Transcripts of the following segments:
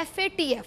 FATF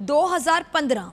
2015,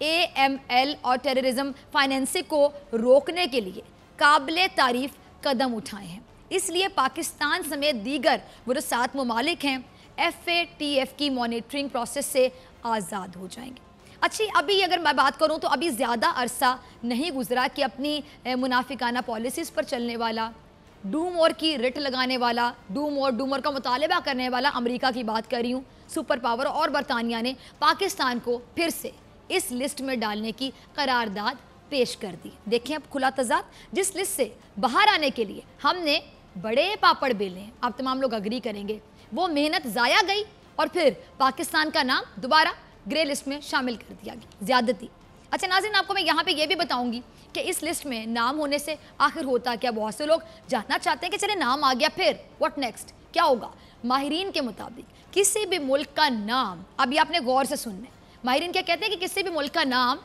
AML اور terrorism financing کو روکنے کے لیے قابل تعریف قدم اٹھائے ہیں. اس لیے پاکستان سمیت دیگر وہ جو 7 ممالک ہیں FATF کی مانیٹرنگ پروسیس سے آزاد ہو جائیں گے. اچھی ابھی اگر میں بات کروں تو ابھی زیادہ عرصہ نہیں گزرا کہ اپنی منافقانہ پالیسیز پر چلنے والا، ڈوم اور کی رٹ لگانے والا، ڈوم اور کا مطالبہ کرنے والا امریکہ کی بات کر رہی ہوں، سپر پاور اور برطانیہ نے پاکستان کو پھر سے اس لسٹ میں ڈالنے کی قرارداد پیش کر دی. دیکھیں اب کھلا تضاد، جس لسٹ سے باہر آنے کے لیے ہم نے بڑے پاپڑ بیلے ہیں، آپ تمام لوگ اگری کریں گے، وہ محنت ضائع گئی اور پھر پاکستان کا نام دوبارہ گرے لسٹ میں شامل کر دیا گیا. زیادتی. اچھا ناظرین، آپ کو میں یہاں پہ یہ بھی بتاؤں گی کہ اس لسٹ میں نام ہونے سے آخر ہوتا کیا. بہت سے لوگ جاننا چاہتے ہیں کہ چلے نام آ گیا پھر واٹ نیکسٹ، کیا ہوگا. ماہرین کے مطابق کسی بھی ملک کا نام، ابھی آپ نے غور سے سننا ہے، ماہرین کیا کہتے ہیں کہ کسی بھی ملک کا نام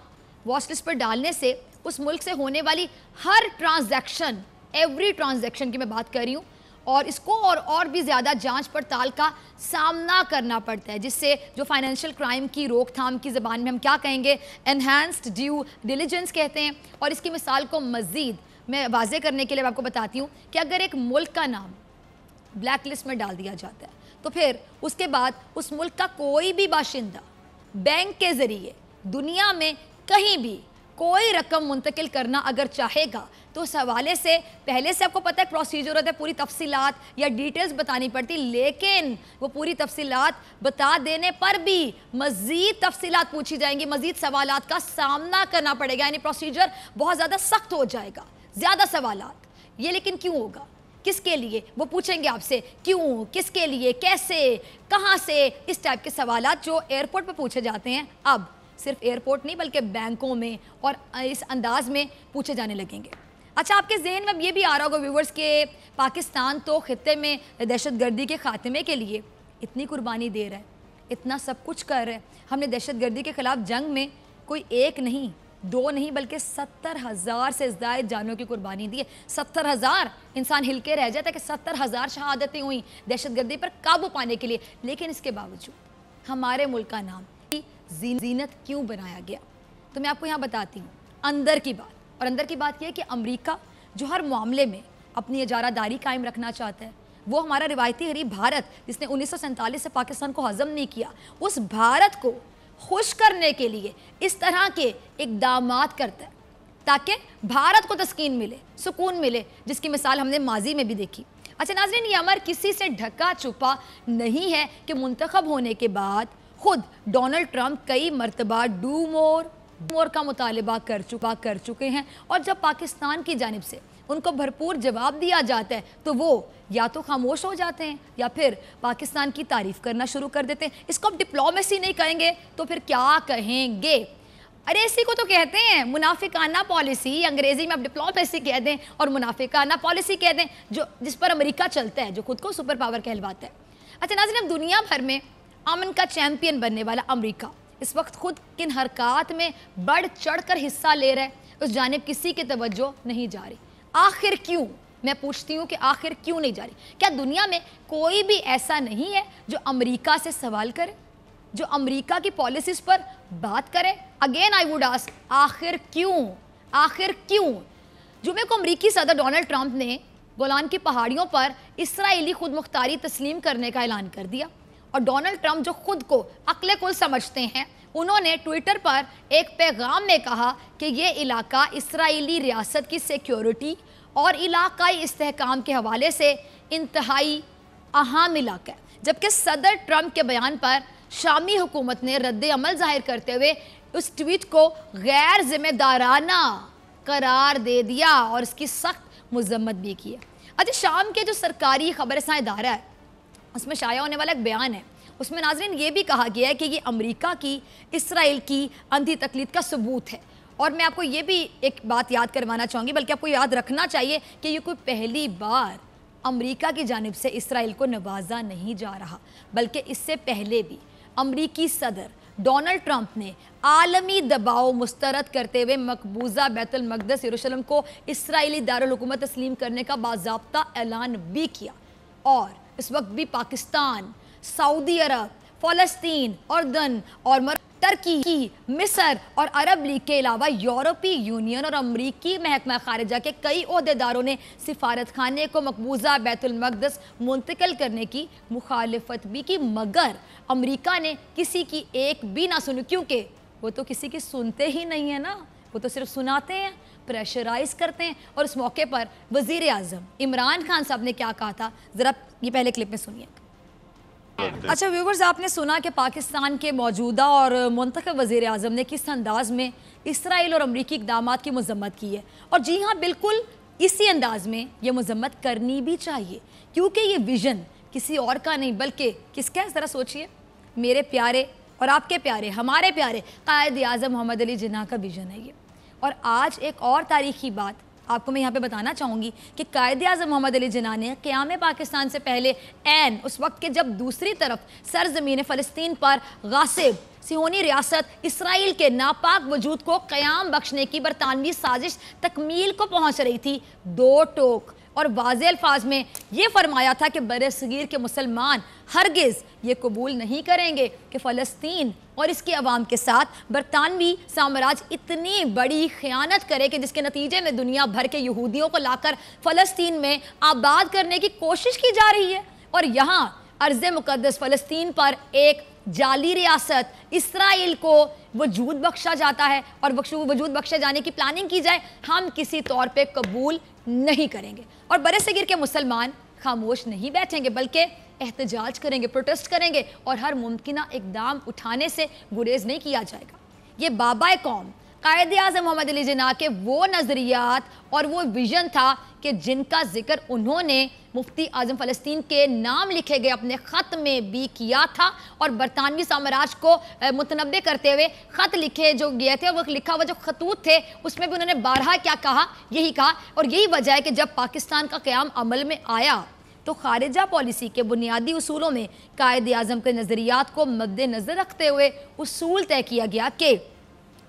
واچ لسٹ پر ڈالنے سے اس ملک سے ہونے والی ہر ٹرانزیکشن، ایوری ٹرانزیکشن کی میں بات کر رہی ہوں، اور اس کو اور بھی زیادہ جانچ پڑتال کا سامنا کرنا پڑتا ہے، جس سے جو فائنینشیل کرائم کی روک تھام کی زبان میں ہم کیا کہیں گے، انہینسڈ ڈیو ڈیلیجنس کہتے ہیں. اور اس کی مثال کو مزید میں واضح کرنے کے لیے آپ کو بتاتی ہوں کہ اگر ایک ملک کا نام بلیک لسٹ میں ڈال دیا جاتا ہے تو پھر اس کے بعد اس ملک کا کوئی بھی باشندہ بینک کے ذریعے دنیا میں کہیں بھی کوئی رقم منتقل کرنا اگر چاہے گا تو اس حوالے سے پہلے سے آپ کو پتہ ہے پروسیجر ہوتا ہے، پوری تفصیلات یا ڈیٹیلز بتانی پڑتی، لیکن وہ پوری تفصیلات بتا دینے پر بھی مزید تفصیلات پوچھی جائیں گی، مزید سوالات کا سامنا کرنا پڑے گا، یعنی پروسیجر بہت زیادہ سخت ہو جائے گا، زیادہ سوالات. یہ لیکن کیوں ہوگا، کس کے لیے، وہ پوچھیں گے آپ سے کیوں، کس کے لیے، کیسے، کہاں سے، اس ٹائپ کے سوالات جو ایئرپورٹ پہ پوچھے جاتے ہیں اب صرف ایئرپورٹ نہیں بلکہ بینکوں میں اور اس انداز میں پوچھے جانے لگیں گے. اچھا آپ کے ذہن میں یہ بھی آ رہا ہوگا ویورز کہ پاکستان تو خطے میں دہشت گردی کے خاتمے کے لیے اتنی قربانی دے رہا ہے، اتنا سب کچھ کر رہا ہے. ہم نے دہشت گردی کے خلاف جنگ میں کوئی 1 نہیں 2 نہیں بلکہ 70,000 سے زائد جانوں کی قربانی دی ہے. 70,000 انسان ہل کے رہ جاتا ہے کہ 70,000 شہادتیں ہوئیں دہشت گردی پر قابو پانے کے لیے. لیکن اس کے باوجود ہمارے ملک کا نام زینت کیوں بنایا گیا، تو میں آپ کو یہاں بتاتی ہوں اندر کی بات. اور اندر کی بات یہ ہے کہ امریکہ جو ہر معاملے میں اپنی اجارہ داری قائم رکھنا چاہتا ہے، وہ ہمارا روایتی غریب بھارت جس نے 1947 سے پاکستان کو ہضم نہیں کیا، اس بھارت کو خوش کرنے کے لیے اس طرح کے اقدامات کرتا ہے تاکہ بھارت کو تسکین ملے، سکون ملے، جس کی مثال ہم نے ماضی میں بھی دیکھی. اچھا ناظرین، یہ امر کسی سے ڈھکا چھپا نہیں ہے کہ منتخب ہونے کے بعد خود ڈونلڈ ٹرمپ کئی مرتبہ ڈو مور کا مطالبہ کر چکے ہیں، اور جب پاکستان کی جانب سے ان کو بھرپور جواب دیا جاتا ہے تو وہ یا تو خاموش ہو جاتے ہیں یا پھر پاکستان کی تعریف کرنا شروع کر دیتے ہیں. اس کو اب ڈپلومیسی نہیں کہیں گے تو پھر کیا کہیں گے؟ ارے اسی کو تو کہتے ہیں منافقانہ پالیسی، انگریزی میں اب ڈپلومیسی کہہ دیں اور منافقانہ پالیسی کہہ دیں، جس پر امریکہ چلتا ہے، جو خود کو سپر پاور کہلواتا ہے. اچھا ناظرین، اب دنیا بھر میں امن کا چیمپئن بننے والا امریکہ اس وقت خود کن حرکات میں بڑھ چڑھ کر حصہ لے رہا ہے، اس جانب کسی کی توجہ نہیں جا رہی. آخر کیوں؟ میں پوچھتی ہوں کہ آخر کیوں نہیں جا رہی؟ کیا دنیا میں کوئی بھی ایسا نہیں ہے جو امریکہ سے سوال کرے، جو امریکہ کی پالیسیز پر بات کرے؟ اگین آئی ووڈ آسک، آخر کیوں؟ آخر کیوں؟ جمعے کو امریکی صدر ڈونلڈ ٹرمپ نے گولان کی پہاڑیوں پر اسرائیلی خود مختاری تسلیم کرنے کا اعلان کر دیا، اور ڈونلڈ ٹرمپ جو خود کو عقل کل سمجھتے ہیں، انہوں نے ٹویٹر پر ایک پیغام میں کہا کہ یہ علاقہ اسرائیلی ریاست کی سیکیورٹی اور علاقائی استحکام کے حوالے سے انتہائی اہم علاقہ ہے. جبکہ صدر ٹرمپ کے بیان پر شامی حکومت نے رد عمل ظاہر کرتے ہوئے اس ٹویٹ کو غیر ذمہ دارانہ قرار دے دیا اور اس کی سخت مذمت بھی کی ہے. اچھا شام کے جو سرکاری خبر رساں ادارہ ہے اس میں شائع ہونے والا ایک بیان ہے، اس میں ناظرین یہ بھی کہا گیا ہے کہ یہ امریکہ کی اسرائیل کی اندھی تقلید کا ثبوت ہے. اور میں آپ کو یہ بھی ایک بات یاد کروانا چاہوں گی، بلکہ آپ کو یاد رکھنا چاہیے کہ یہ کوئی پہلی بار امریکہ کی جانب سے اسرائیل کو نوازا نہیں جا رہا، بلکہ اس سے پہلے بھی امریکی صدر ڈونلڈ ٹرمپ نے عالمی دباؤ مسترد کرتے ہوئے مقبوضہ بیت المقدس یروشلم کو اسرائیلی دارالحکومت تسلیم کرنے کا باضابطہ اعلان بھی کیا. اور اس وقت بھی پاکستان، سعودی عرب، فلسطین، اردن اور ترکی، مصر اور عرب لیگ کے علاوہ یورپی یونین اور امریکی محکمہ خارجہ کے کئی عہدیداروں نے سفارت خانے کو مقبوضہ بیت المقدس منتقل کرنے کی مخالفت بھی کی، مگر امریکہ نے کسی کی ایک بھی نہ سنی، کیونکہ وہ تو کسی کی سنتے ہی نہیں ہیں نا، وہ تو صرف سناتے ہیں، پریشرائز کرتے ہیں۔ اور اس موقع پر وزیر اعظم عمران خان صاحب نے کیا کہا تھا، ذرا یہ پہلے کلپ میں سنیے۔ اچھا ویورز، آپ نے سنا کہ پاکستان کے موجودہ اور منتخب وزیر اعظم نے کس انداز میں اسرائیل اور امریکی اقدامات کی مذمت کی ہے، اور جی ہاں بالکل اسی انداز میں یہ مذمت کرنی بھی چاہیے، کیونکہ یہ ویژن کسی اور کا نہیں بلکہ کس کا ہے، ذرا سوچئے، میرے پیارے اور آپ کے پیارے، ہمارے پیارے قائد اعظم محمد علی جناح کا ویژن ہے یہ۔ اور آج ایک اور تاریخی بات آپ کو میں یہاں پہ بتانا چاہوں گی کہ قائد اعظم محمد علی جناح نے قیام پاکستان سے پہلے اس وقت کے جب دوسری طرف سرزمین فلسطین پر غاصب صہیونی ریاست اسرائیل کے ناپاک وجود کو قیام بخشنے کی برطانوی سازش تکمیل کو پہنچ رہی تھی، دو ٹوک اور واضح الفاظ میں یہ فرمایا تھا کہ برِ صغیر کے مسلمان ہرگز یہ قبول نہیں کریں گے کہ فلسطین اور اس کے عوام کے ساتھ برطانوی سامراج اتنی بڑی خیانت کرے کہ جس کے نتیجے میں دنیا بھر کے یہودیوں کو لا کر فلسطین میں آباد کرنے کی کوشش کی جا رہی ہے، اور یہاں ارض مقدس فلسطین پر ایک جعلی ریاست اسرائیل کو وجود بخشا جاتا ہے، اور وجود بخشے جانے کی پلاننگ کی جائے، ہم کسی طور پہ قبول نہیں کریں گے۔ اور برِ صغیر کے مسلمان خاموش نہیں بیٹھیں گے بلکہ احتجاج کریں گے، پروٹیسٹ کریں گے، اور ہر ممکنہ اقدام اٹھانے سے گریز نہیں کیا جائے گا۔ یہ بابا قوم قائد اعظم محمد علی جناح کے وہ نظریات اور وہ ویژن تھا کہ جن کا ذکر انہوں نے مفتی اعظم فلسطین کے نام لکھے گئے اپنے خط میں بھی کیا تھا، اور برطانوی سامراج کو متنبع کرتے ہوئے خط لکھے جو گئے تھے، وہ لکھا ہوا جو خطوط تھے اس میں بھی انہوں نے بارہا کیا کہا، یہی کہا، اور یہی وجہ ہے کہ جب پاکستان کا قیام عمل میں آیا تو خارجہ پالیسی کے بنیادی اصولوں میں قائد اعظم کے نظریات کو مد نظر رکھتے ہوئے اصول طے کیا گیا کہ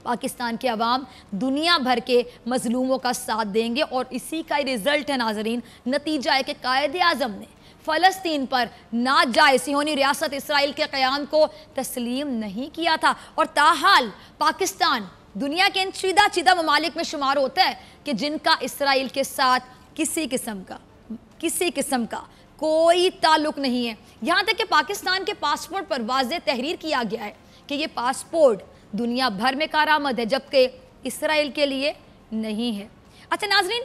پاکستان کے عوام دنیا بھر کے مظلوموں کا ساتھ دیں گے، اور اسی کا رزلٹ ہے ناظرین، نتیجہ ہے کہ قائد اعظم نے فلسطین پر ناجائز صہیونی ریاست اسرائیل کے قیام کو تسلیم نہیں کیا تھا، اور تاحال پاکستان دنیا کے ان چیدہ ممالک میں شمار ہوتا ہے کہ جن کا اسرائیل کے ساتھ کسی قسم کا کوئی تعلق نہیں ہے، یہاں تک کہ پاکستان کے پاسپورٹ پر واضح تحریر کیا گیا ہے کہ یہ پاسپورٹ دنیا بھر میں کارآمد ہے جبکہ اسرائیل کے لیے نہیں ہے۔ اچھا ناظرین،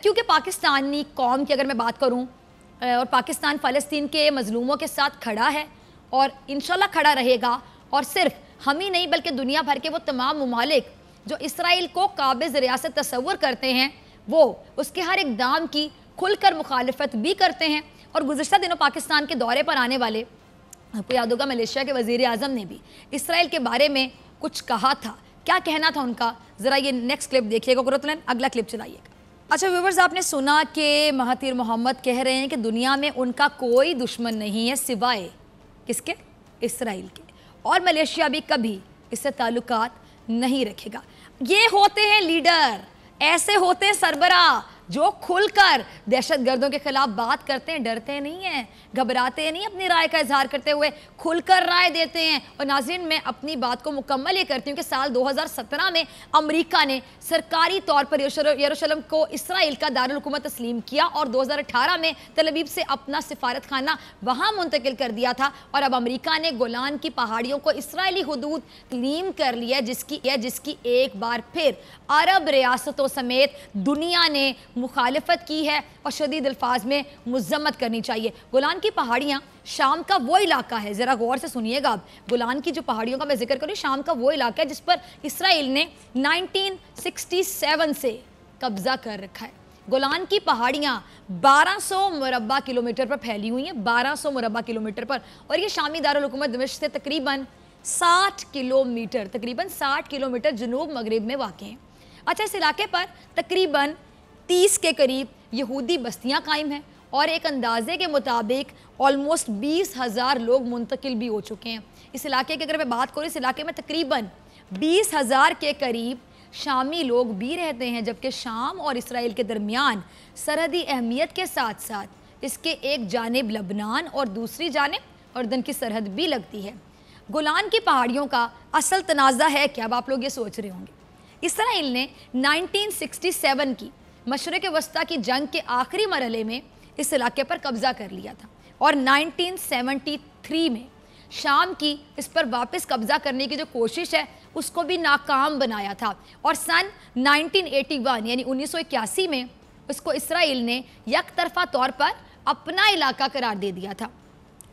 کیونکہ پاکستانی قوم کی اگر میں بات کروں اور پاکستان فلسطین کے مظلوموں کے ساتھ کھڑا ہے اور انشاءاللہ کھڑا رہے گا، اور صرف ہم ہی نہیں بلکہ دنیا بھر کے وہ تمام ممالک جو اسرائیل کو قابض ریاست تصور کرتے ہیں وہ اس کے ہر اقدام کی کھل کر مخالفت بھی کرتے ہیں۔ اور گزشتہ دنوں پاکستان کے دورے پر آنے والے آپ کو یاد ہوگا ملیشیا کے وزیر اعظم نے بھی اسرائیل کے بارے میں کچھ کہا تھا، کیا کہنا تھا ان کا، ذرا یہ نیکسٹ کلپ دیکھیے گا، قرۃ العین اگلا کلپ چلائیے گا۔ اچھا ویورز، آپ نے سنا کہ مہاتیر محمد کہہ رہے ہیں کہ دنیا میں ان کا کوئی دشمن نہیں ہے سوائے کس کے؟ اسرائیل کے، اور ملیشیا بھی کبھی اس سے تعلقات نہیں رکھے گا۔ یہ ہوتے ہیں لیڈر، ایسے ہوتے ہیں سربراہ جو کھل کر دہشت گردوں کے خلاف بات کرتے ہیں، ڈرتے نہیں ہیں، گھبراتے نہیں اپنی رائے کا اظہار کرتے ہوئے، کھل کر رائے دیتے ہیں۔ اور ناظرین، میں اپنی بات کو مکمل یہ کرتی ہوں کہ سال 2017 میں امریکہ نے سرکاری طور پر یروشلم کو اسرائیل کا دارالحکومت تسلیم کیا، اور 2018 میں تل ابیب سے اپنا سفارت خانہ وہاں منتقل کر دیا تھا، اور اب امریکہ نے گولان کی پہاڑیوں کو اسرائیلی حدود تسلیم کر لیا، جس کی ایک بار پھر عرب ریاستوں سمیت دنیا نے مخالفت کی ہے، اور شدید الفاظ میں مذمت کرنی چاہیے۔ گولان کی پہاڑیاں شام کا وہ علاقہ ہے، ذرا غور سے سنیے گا آپ، گولان کی جو پہاڑیوں کا میں ذکر کروں، شام کا وہ علاقہ ہے جس پر اسرائیل نے 1967 سے قبضہ کر رکھا ہے۔ گولان کی پہاڑیاں 1200 مربع کلومیٹر پر پھیلی ہوئی ہیں، 1200 مربع کلومیٹر پر، اور یہ شامی دارالحکومت دمشق سے تقریباً 60 کلومیٹر جنوب مغرب میں واقع ہیں۔ اچھا، اس علاقے پر تقریباً 30 کے قریب یہودی بستیاں قائم ہیں، اور ایک اندازے کے مطابق آلموسٹ 20,000 لوگ منتقل بھی ہو چکے ہیں۔ اس علاقے کی اگر میں بات کروں، اس علاقے میں تقریباً 20,000 کے قریب شامی لوگ بھی رہتے ہیں، جبکہ شام اور اسرائیل کے درمیان سرحدی اہمیت کے ساتھ ساتھ اس کے ایک جانب لبنان اور دوسری جانب اردن کی سرحد بھی لگتی ہے۔ گولان کی پہاڑیوں کا اصل تنازع ہے کیا؟ اب آپ لوگ یہ سوچ رہے ہوں گے۔ اسرائیل نے 1967 کی مشرق وسطیٰ کی جنگ کے آخری مرحلے میں اس علاقے پر قبضہ کر لیا تھا اور 1973 میں شام کی اس پر واپس قبضہ کرنے کی جو کوشش ہے اس کو بھی ناکام بنایا تھا، اور سن 1981 یعنی 1981 میں اس کو اسرائیل نے یک طرفہ طور پر اپنا علاقہ قرار دے دیا تھا۔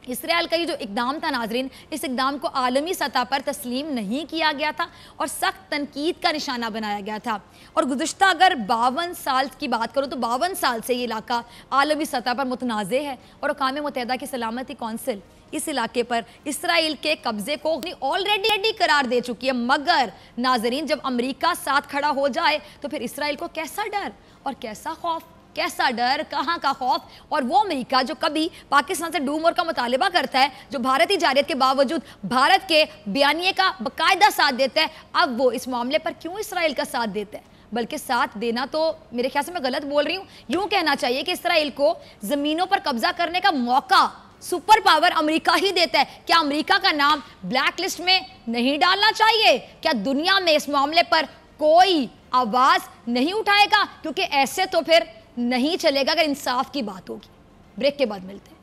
اسرائیل کا یہ جو اقدام تھا ناظرین، اس اقدام کو عالمی سطح پر تسلیم نہیں کیا گیا تھا اور سخت تنقید کا نشانہ بنایا گیا تھا، اور گزشتہ اگر 52 سال کی بات کروں تو 52 سال سے یہ علاقہ عالمی سطح پر متنازع ہے، اور اقوام متحدہ کی سلامتی کونسل اس علاقے پر اسرائیل کے قبضے کو آلریڈی قرار دے چکی ہے۔ مگر ناظرین، جب امریکہ ساتھ کھڑا ہو جائے تو پھر اسرائیل کو کیسا ڈر اور کیسا خوف، کیسا ڈر، کہاں کا خوف، اور وہ امریکہ جو کبھی پاکستان سے ڈوم وار کا مطالبہ کرتا ہے، جو بھارتی جارحیت کے باوجود بھارت کے بیانیے کا باقاعدہ ساتھ دیتا ہے، اب وہ اس معاملے پر کیوں اسرائیل کا ساتھ دیتا ہے؟ بلکہ ساتھ دینا تو میرے خیال سے میں غلط بول رہی ہوں، یوں کہنا چاہیے کہ اسرائیل کو زمینوں پر قبضہ کرنے کا موقع سپر پاور امریکہ ہی دیتا ہے۔ کیا امریکہ کا نام بلیک لسٹ میں نہیں ڈالنا چاہیے؟ کیا دنیا میں اس معاملے پر کوئی آواز نہیں اٹھائے گا؟ کیونکہ ایسے تو پھر نہیں چلے گا اگر انصاف کی بات ہوگی۔ بریک کے بعد ملتے ہیں۔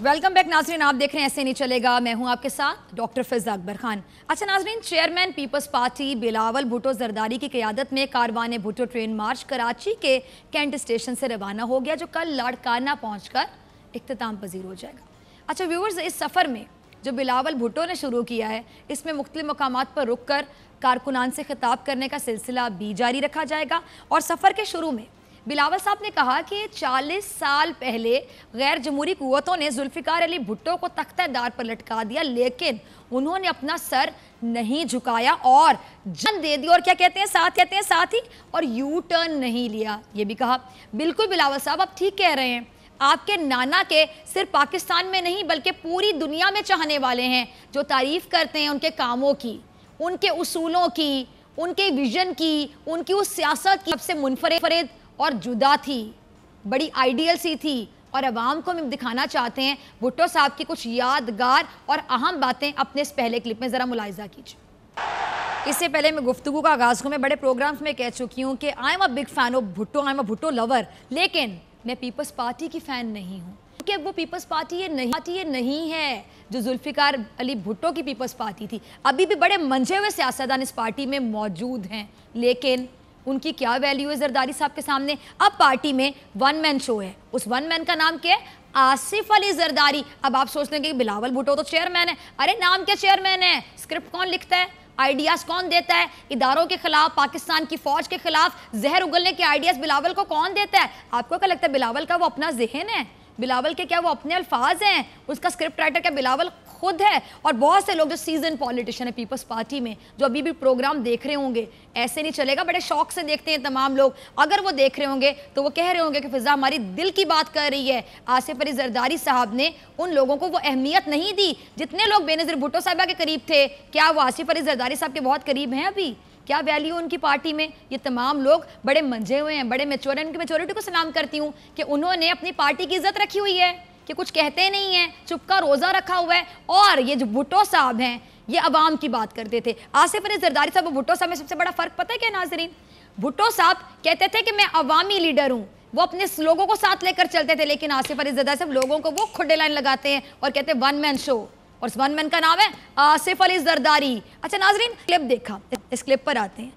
ویلکم بیک ناظرین، آپ دیکھ رہے ہیں ایسے نہیں چلے گا، میں ہوں آپ کے ساتھ ڈاکٹر فضا اکبر خان۔ اچھا ناظرین، chairman Peoples Party Bilawal Bhutto Zardari کی قیادت میں کاروان بھٹو ٹرین مارچ کراچی کے کینٹ اسٹیشن سے روانہ ہو گیا، جو کل لاڑکانہ پہنچ کر اختتام پذیر ہو جائے گا۔ اچھا ویورز، اس سفر میں جو بلاول بھٹو نے شروع کیا ہے، اس میں مختلف مقامات پر رک کر کارکنان سے خطاب کرنے کا سلسلہ بھی جاری رکھا جائے گا، اور سفر کے شروع میں بلاول صاحب نے کہا کہ 40 سال پہلے غیر جمہوری قوتوں نے ذوالفقار علی بھٹو کو تختہ دار پر لٹکا دیا، لیکن انہوں نے اپنا سر نہیں جھکایا اور جان دے دی، اور کیا کہتے ہیں ساتھ ہی اور یو ٹرن نہیں لیا۔ یہ بھی کہا بالکل بلاول صاحب آپ ٹھیک کہہ رہے ہیں، آپ کے نانا کے صرف پاکستان میں نہیں بلکہ پوری دنیا میں چاہنے والے ہیں، جو تعریف کرتے ہیں ان کے کاموں کی، ان کے اصولوں کی، ان کے ویژن کی، ان کی اس سیاست کی سب سے منفرد اور جدا تھی، بڑی آئیڈیل سی تھی، اور عوام کو ہم دکھانا چاہتے ہیں بھٹو صاحب کی کچھ یادگار اور اہم باتیں اپنے اس پہلے کلپ میں ذرا ملاحظہ کیجیے۔ اس سے پہلے میں گفتگو کا آغاز کو میں بڑے پروگرامز میں کہہ چکی ہوں کہ I am a big fan of Bhutto, I am a Bhutto lover, لیکن میں پیپلز پارٹی کی فین نہیں ہوں، کیونکہ وہ پیپلز پارٹی یہ نہیں ہے جو ذوالفقار علی بھٹو کی پیپلز پارٹی تھی۔ ابھی بھی بڑے منجھے ہوئے سیاستدان اس پارٹی میں موجود ہیں، لیکن ان کی کیا ویلیو ہے زرداری صاحب کے سامنے؟ اب پارٹی میں ون مین شو ہے، اس ون مین کا نام کیا ہے؟ آصف علی زرداری۔ اب آپ سوچ لیں گے کہ بلاول بھٹو تو چیئرمین ہے، ارے نام کیا چیئرمین ہے؟ اسکرپٹ کون لکھتا ہے؟ آئیڈیاز کون دیتا ہے؟ اداروں کے خلاف، پاکستان کی فوج کے خلاف زہر اگلنے کے آئیڈیاز بلاول کو کون دیتا ہے؟ آپ کو کیا لگتا ہے بلاول کا وہ اپنا ذہن ہے؟ بلاول کے کیا وہ اپنے الفاظ ہیں؟ اس کا اسکرپٹ رائٹر کیا بلاول خود ہے؟ اور بہت سے لوگ جو سیزن پولیٹیشن ہے پیپلز پارٹی میں، جو ابھی بھی پروگرام دیکھ رہے ہوں گے، ایسے نہیں چلے گا، بڑے شوق سے دیکھتے ہیں تمام لوگ، اگر وہ دیکھ رہے ہوں گے تو وہ کہہ رہے ہوں گے کہ فضا ہماری دل کی بات کر رہی ہے۔ آصف علی زرداری صاحب نے ان لوگوں کو وہ اہمیت نہیں دی جتنے لوگ بے نظیر بھٹو صاحبہ کے قریب تھے۔ کیا وہ آصف علی زرداری صاحب کے بہت قریب ہیں ابھی؟ کیا ویلیو ان کی پارٹی میں؟ یہ تمام لوگ بڑے منجھے ہوئے ہیں، بڑے میچور ہیں، ان کی میچورٹی کو سلام کرتی ہوں کہ انہوں نے اپنی پارٹی کی عزت رکھی ہوئی ہے، کہ کچھ کہتے نہیں ہیں، چپ کا روزہ رکھا ہوا ہے۔ اور یہ جو بھٹو صاحب ہیں یہ عوام کی بات کرتے تھے۔ آصف علی زرداری صاحب اور بھٹو صاحب میں سب سے بڑا فرق پتہ ہے کیا ناظرین؟ بھٹو صاحب کہتے تھے کہ میں عوامی لیڈر ہوں، وہ اپنے لوگوں کو ساتھ لے کر چلتے تھے، لیکن آصف علی زرداری صاحب لوگوں کو وہ کھڈے لائن لگاتے ہیں اور کہتے ہیں ون مین شو، اور اس ون مین کا نام ہے آصف علی زرداری۔ اچھا ناظرین، کلپ دیکھا، اس کلپ پر آتے ہیں،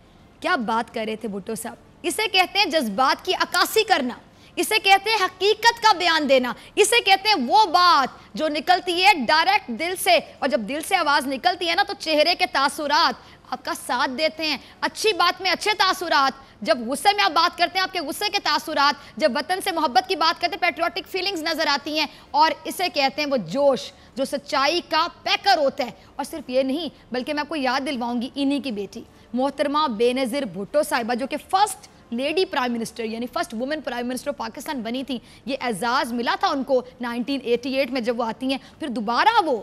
کیا بات کر رہے تھے بھٹو صاحب؟ اسے کہتے ہیں جذبات کی عکاسی کرنا، اسے کہتے ہیں حقیقت کا بیان دینا، اسے کہتے ہیں وہ بات جو نکلتی ہے ڈائریکٹ دل سے، اور جب دل سے آواز نکلتی ہے نا تو چہرے کے تاثرات آپ کا ساتھ دیتے ہیں، اچھی بات میں اچھے تاثرات، جب غصے میں آپ بات کرتے ہیں آپ کے غصے کے تاثرات، جب وطن سے محبت کی بات کرتے ہیں پیٹریوٹک فیلنگز نظر آتی ہیں، اور اسے کہتے ہیں وہ جوش جو سچائی کا پیکر ہوتا ہے۔ اور صرف یہ نہیں بلکہ میں آپ کو یاد دلواؤں گی انہی کی بیٹی محترمہ بے نظیر بھٹو صاحبہ، جو کہ فرسٹ لیڈی پرائم منسٹر یعنی first woman prime minister Pakistan بنی تھی، یہ اعزاز ملا تھا ان کو 1988 میں جب وہ آتی ہیں، پھر دوبارہ وہ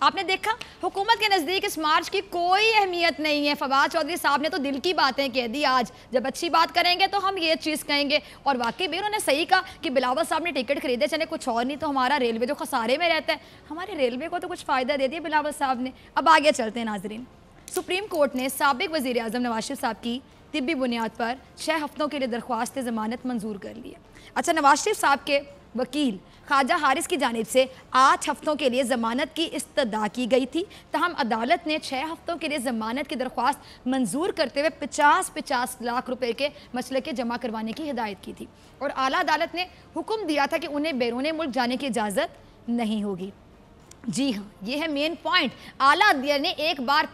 آپ نے دیکھا حکومت کے نزدیک اس مارچ کی کوئی اہمیت نہیں ہے. فواد چودھری صاحب نے تو دل کی باتیں کہہ دی. آج جب اچھی بات کریں گے تو ہم یہ چیز کہیں گے, اور واقعی بھی انہوں نے صحیح کہا کہ بلاول صاحب نے ٹکٹ خریدے چلے کچھ اور نہیں تو ہمارا ریلوے جو خسارے میں رہتا ہے, ہمارے ریلوے کو تو کچھ فائدہ دے دیا بلاول صاحب نے. اب آگے چلتے ہیں ناظرین. سپریم کورٹ نے سابق وزیر اعظم نواز شریف صاحب کی طبی بنیاد پر 6 ہفتوں کے لیے درخواست ضمانت منظور کر لی ہے. اچھا, نواز شریف صاحب کے وکیل خواجہ حارث کی جانب سے 8 ہفتوں کے لیے ضمانت کی استدعا کی گئی تھی, تاہم عدالت نے 6 ہفتوں کے لیے ضمانت کی درخواست منظور کرتے ہوئے 50 لاکھ روپے کے مسئلے کے جمع کروانے کی ہدایت کی تھی, اور اعلیٰ عدالت نے حکم دیا تھا کہ انہیں بیرون ملک جانے کی اجازت نہیں ہوگی. جی ہاں, یہ ہے مین پوائنٹ. اعلیٰ عدلیہ نے ایک بار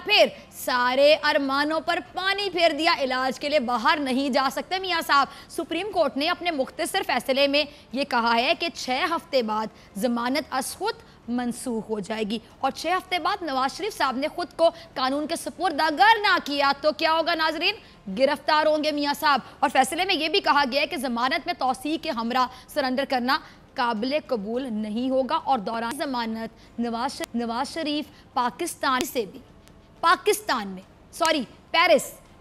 پھر سارے ارمانوں پر پانی پھیر دیا. علاج کے لیے باہر نہیں جا سکتے میاں صاحب. سپریم کورٹ نے اپنے مختصر فیصلے میں یہ کہا ہے کہ 6 ہفتے بعد ضمانت از خود منسوخ ہو جائے گی, اور 6 ہفتے بعد نواز شریف صاحب نے خود کو قانون کے سپرد اگر نہ کیا تو کیا ہوگا ناظرین؟ گرفتار ہوں گے میاں صاحب. اور فیصلے میں یہ بھی کہا گیا ہے کہ ضمانت میں توثیق کے ہمراہ سرنڈر کرنا قابل قبول نہیں ہوگا, اور دوران ضمانت نواز شریف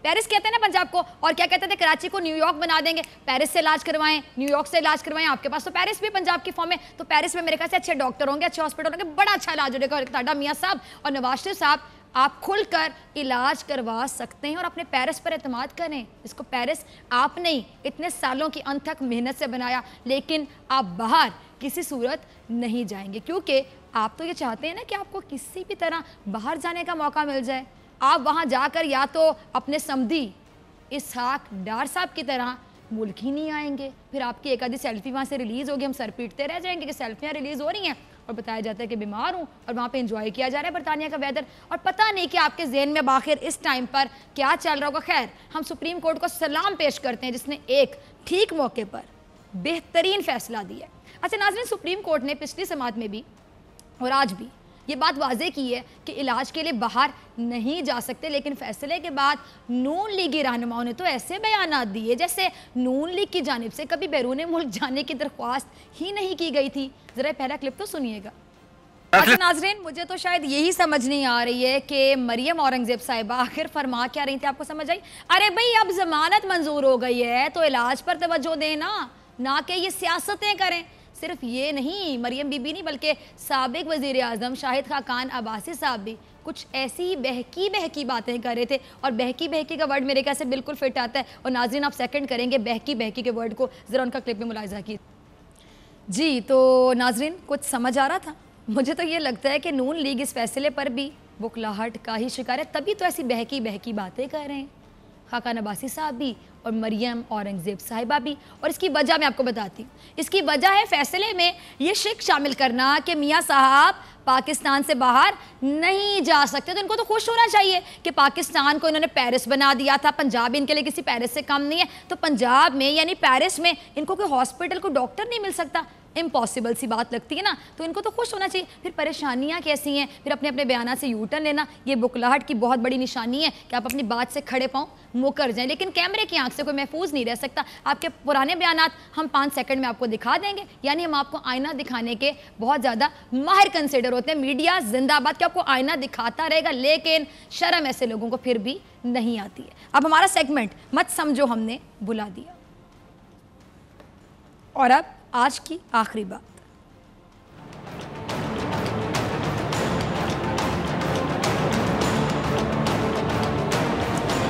پیرس کہتے ہیں نا پنجاب کو, اور کیا کہتے تھے کراچی کو نیو یارک بنا دیں گے. پیرس سے علاج کروائیں, نیو یارک سے علاج کروائیں, آپ کے پاس تو پیرس بھی پنجاب کی فارم ہے, تو پیرس میں میرے خیال سے اچھے ڈاکٹر ہوں گے, اچھے ہاسپٹل ہوں گے, بڑا اچھا علاج ہو گا میاں صاحب. اور نواز شریف صاحب آپ کھل کر علاج کروا سکتے ہیں اور اپنے پیرس پر اعتماد کریں. اس کو پیرس آپ نے اتنے سالوں کی انتھک محنت سے بنایا, لیکن آپ باہر کسی صورت نہیں جائیں گے, کیونکہ آپ تو یہ چاہتے ہیں نا کہ آپ کو کسی بھی طرح باہر جانے کا موقع مل جائے. آپ وہاں جا کر یا تو اپنے سمدھی اسحاق ڈار صاحب کی طرح ملک ہی نہیں آئیں گے, پھر آپ کی ایک آدھی سیلفی وہاں سے ریلیز ہوگی, ہم سر پیٹتے رہ جائیں گے کہ سیلفیاں ریلیز ہو رہی ہیں اور بتایا جاتا ہے کہ بیمار ہوں, اور وہاں پہ انجوائے کیا جا رہا ہے برطانیہ کا ویدر, اور پتہ نہیں کہ آپ کے ذہن میں باخر اس ٹائم پر کیا چل رہا ہوگا. خیر, ہم سپریم کورٹ کو سلام پیش کرتے ہیں جس نے ایک ٹھیک موقع پر بہترین فیصلہ دیا ہے. اچھا ناظرین, سپریم کورٹ نے پچھلی سماعت میں بھی اور آج بھی یہ بات واضح کی ہے کہ علاج کے لیے باہر نہیں جا سکتے, لیکن فیصلے کے بعد نون لیگی رہنماؤں نے تو ایسے بیانات دیے جیسے نون لیگ کی جانب سے کبھی بیرون ملک جانے کی درخواست ہی نہیں کی گئی تھی. ذرا پہلا کلپ تو سنیے گا. اچھا ناظرین, مجھے تو شاید یہی سمجھ نہیں آ رہی ہے کہ مریم اورنگزیب صاحبہ آخر فرما کیا رہی تھی, آپ کو سمجھ آئی؟ ارے بھائی اب ضمانت منظور ہو گئی ہے تو علاج پر توجہ دیں نا, نہ کہ یہ سیاستیں کریں. صرف یہ نہیں, مریم بی بی نہیں بلکہ سابق وزیر اعظم شاہد خاقان عباسی صاحب بھی کچھ ایسی ہی بہکی باتیں کر رہے تھے, اور بہکی کا ورڈ میرے خیال سے بالکل فٹ آتا ہے. اور ناظرین آپ سیکنڈ کریں گے بہکی کے ورڈ کو, ذرا ان کا کلپ میں ملاحظہ کیجیے. جی تو ناظرین کچھ سمجھ آ رہا تھا؟ مجھے تو یہ لگتا ہے کہ نون لیگ اس فیصلے پر بھی بکلاہٹ کا ہی شکار ہے, تبھی تو ایسی بہکی باتیں کر رہے ہیں خاقان عباسی صاحب بھی اور مریم اورنگزیب صاحبہ بھی. اور اس کی وجہ میں آپ کو بتاتی ہوں. اس کی وجہ ہے فیصلے میں یہ شک شامل کرنا کہ میاں صاحب پاکستان سے باہر نہیں جا سکتے. تو ان کو تو خوش ہونا چاہیے کہ پاکستان کو انہوں نے پیرس بنا دیا تھا, پنجاب ان کے لیے کسی پیرس سے کم نہیں ہے, تو پنجاب میں یعنی پیرس میں ان کو کوئی ہاسپٹل کو ڈاکٹر نہیں مل سکتا. امپاسبل سی بات لگتی ہے نا, تو ان کو تو خوش ہونا چاہیے. پھر پریشانیاں کیسی ہیں, پھر اپنے بیانات سے یو ٹرن لینا, یہ بکلاہٹ کی بہت بڑی نشانی ہے کہ آپ اپنی بات سے کھڑے پاؤں مکر جائیں. لیکن کیمرے کی آنکھ سے کوئی محفوظ نہیں رہ سکتا. آپ کے پرانے بیانات ہم 5 سیکنڈ میں آپ کو دکھا دیں گے, یعنی ہم آپ کو آئینہ دکھانے کے بہت زیادہ ماہر کنسیڈر ہوتے ہیں. میڈیا زندہ باد کہ آپ کو آئینہ دکھاتا رہے گا, لیکن شرم ایسے لوگوں کو پھر بھی نہیں آتی ہے. اب ہمارا سیگمنٹ مت سمجھو ہم نے بلا دیا. اور اب آج کی آخری بات.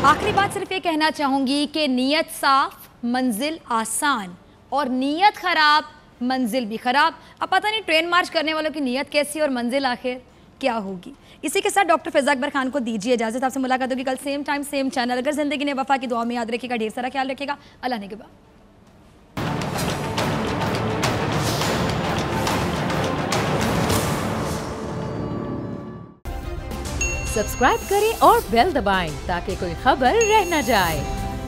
آخری بات صرف یہ کہنا چاہوں گی کہ نیت صاف منزل آسان, اور نیت خراب منزل بھی خراب. اب پتہ نہیں ٹرین مارچ کرنے والوں کی نیت کیسی اور منزل آخر کیا ہوگی. اسی کے ساتھ ڈاکٹر فیضا اکبر خان کو دیجیے اجازت. آپ سے ملاقات ہوگی کل سیم ٹائم سیم چینل. اگر زندگی نے وفا کی دعا میں یاد رکھے گا, ڈھیر سارا خیال رکھے گا. اللہ نے کے بعد سبسکرائب کریں اور بیل دبائیں تاکہ کوئی خبر رہ نہ جائے.